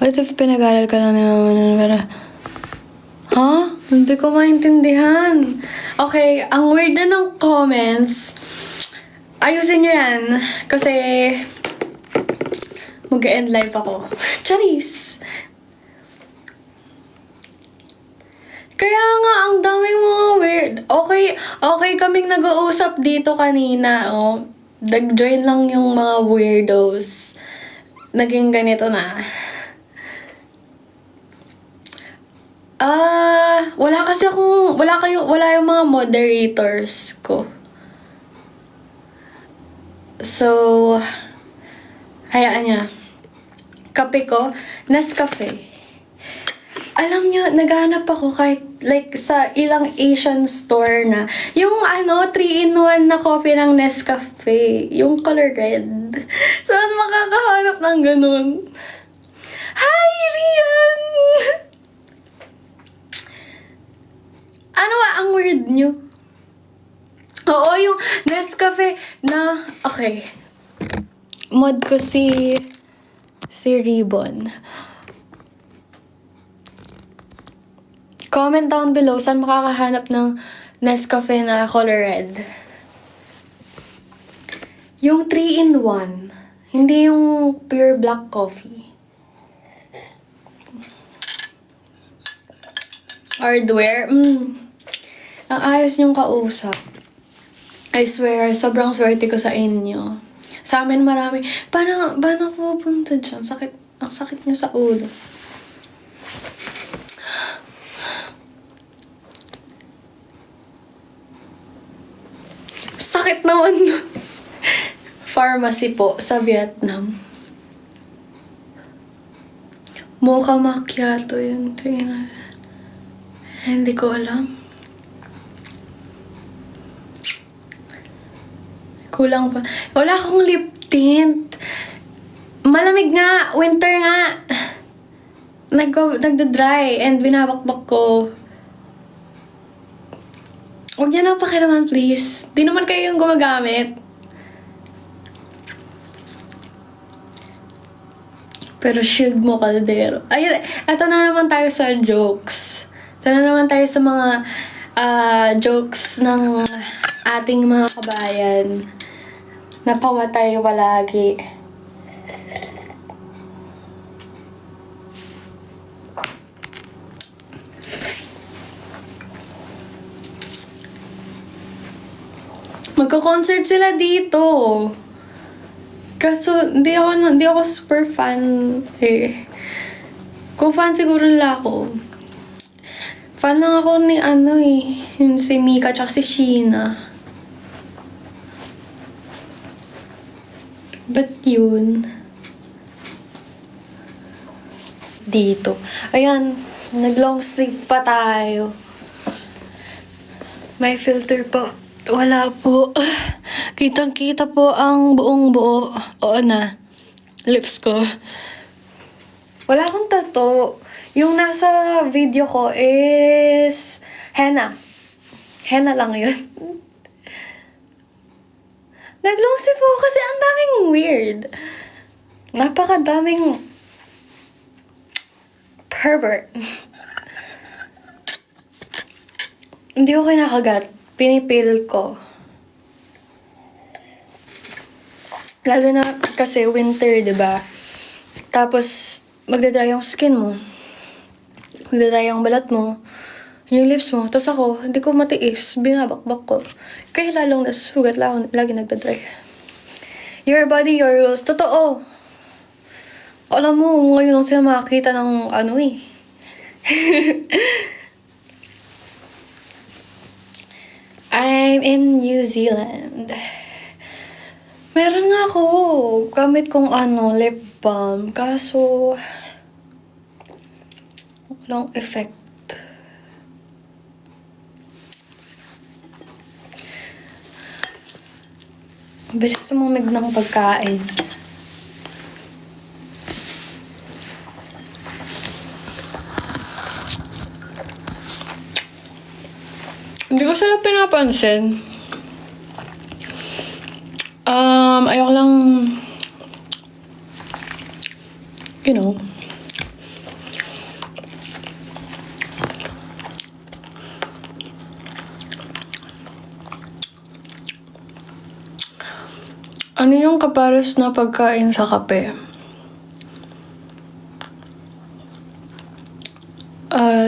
What if pinag-aral ka lang naman para... Ha? Hindi ko maintindihan. Okay, ang weird na ng comments. Ayusin nyo yan. Kasi... mag-end live ako. Charis! Kaya nga, ang daming mga weird. Okay kaming nag-uusap dito kanina, oh. Nag-join lang yung mga weirdos. Naging ganito na. Wala yung mga moderators ko. So, hayaan niya. Kape ko, Nescafe. Alam nyo, naghanap ako kahit like sa ilang Asian store na yung 3-in-1 na coffee ng Nescafe. Yung color red. Saan makakahanap ng ganun? Hi, Rian! Ano ang weird nyo? Oo, yung Nescafe na... Okay. Mod ko si Ribbon. Comment down below saan makakahanap ng Nescafe na color red. Yung 3-in-1. Hindi yung pure black coffee. Hardware. Ang ayos niyong kausap. I swear, sobrang swerte ko sa inyo. Sa amin marami. Paano ako pupunta dyan? Ang sakit niyo sa ulo. Sakit naman. Pharmacy po sa Vietnam. Mocha macchiato yun. Hindi ko alam. Kulang pa. Wala akong lip tint. Malamig nga. Winter nga. Nagda-dry and binabakbak ko. Huwag niya na pakilaman, please. Di naman kayo yung gumagamit. Pero shield mo, kaldero. Ayun, eto na naman tayo sa jokes. Ito na naman tayo sa mga jokes ng ating mga kabayan na pamatay palagi. Magko-concert sila dito. Kaso, hindi ako super fan eh. Kung fan siguro nila ako. Fan lang ako ni yung si Mika tsaka si Sheena. But yun. Dito. Ayan, nag-long sleeve pa tayo. May filter pa. Wala po. Kitang-kita po ang buong buo. Oo na. Lips ko. Wala akong tattoo. Yung nasa video ko is henna. Henna lang yun. Nag-long sleeve po kasi ang daming weird. Napakadaming pervert. Hindi ko kinakagat. Pinipil ko. Lalo na kasi winter, diba? Tapos, magdadry yung skin mo. Magdadry yung balat mo. Yung lips mo. Tapos ako, hindi ko matiis. Binabakbak ko. Kaya lalong nasusugat lang ako. Lagi nagdadry. Your body, your rules. Totoo. Alam mo, ngayon lang sila makakita ng I'm in New Zealand. Meron nga ako. Gamit kong lip balm. Kaso, walang effect. Bilis tumamig ng pagkain. Hindi ko sila pinapansin. Ayoko lang, Ano yung kapares na pagkain sa kape?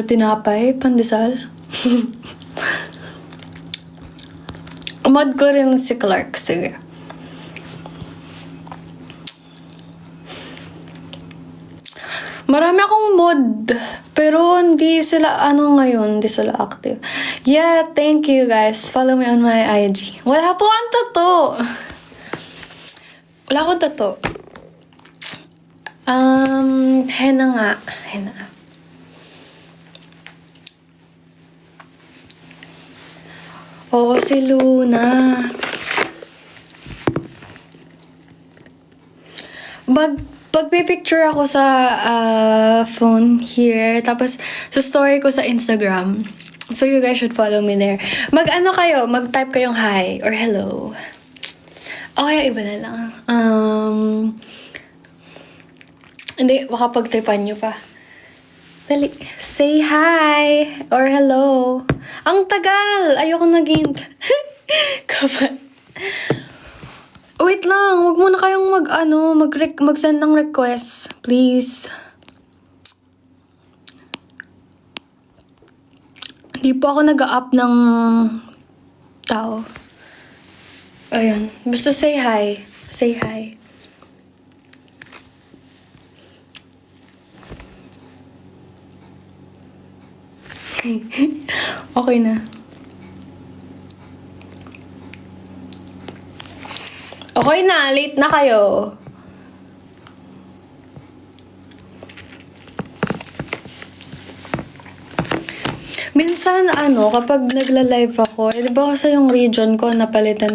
Tinapay, pandesal. Mod ko rin si Clark, sige. Marami akong mod, pero hindi sila, ngayon, hindi sila active. Yeah, thank you guys. Follow me on my IG. Wala po ang tato. Wala akong tato. Henna nga. Henna. Oo, si Luna. Pagpipicture ako sa phone here, tapos sa story ko sa Instagram. So you guys should follow me there. Mag-type kayong hi or hello. O kaya iba na lang. Hindi, baka pagtripan nyo pa. Dali, say hi or hello. Ang tagal! Ayoko naging... Kapal. Wait lang, wag muna kayong mag-send ng request. Please. Hindi po ako nag-up ng tao. Ayan. Basta say hi. Say hi. Okay na. Okay na, late na kayo. Minsan, kapag nagla-live ako, di ba kasi yung region ko napalitan